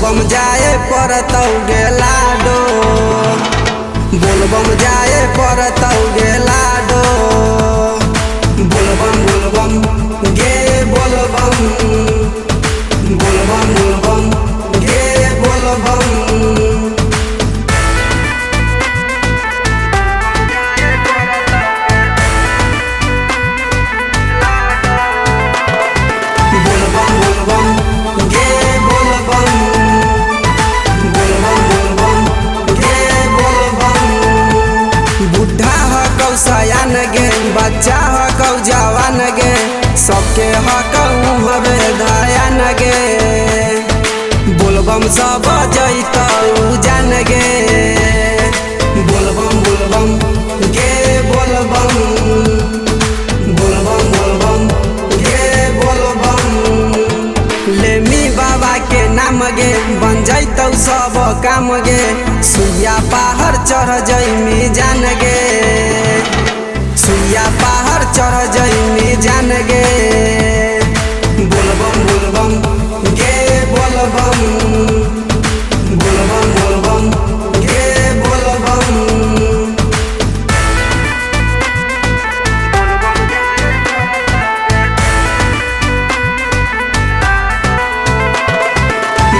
बोलबम जाए परतौ गेलाडो, बोलबम जाए परतौ गेलाडो। बोलबम बोलबम गे बोलबम, बोलबम बोलबम गे बोलबम। सयान गे बच्चा हकौ जवान गे, सबके हकौ हवे धयान गे। बोलबम सब जैतौ जान गे, बोलबम बोलबम गे बोलबम, बोलबम बोलबम गे बोलबम। लेमी बाबा के नाम गे बन जैतौ सब काम गे, सुइया पहाड़ चढ़ जैमी जान गे, सुइया पहाड़ चढ़ जैमी जान गे। बोलबम बोलबम गे बोलबम, बोलबम बोलबम गे बोलबम।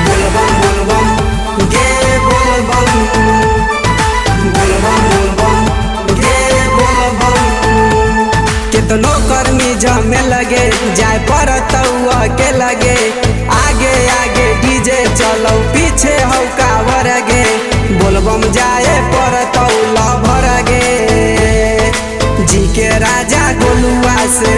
बोलबम बोलबम गे बोलबम, बोलबम बोलबम गे बोलबम। कितनो कर्मी जमे लगे जाए परतौ के लगे, आगे आगे डीजे चलौ पीछे हौ कावर गे। बोलबम जाए परतौ लभर गे, जी के राजा गोलुआ से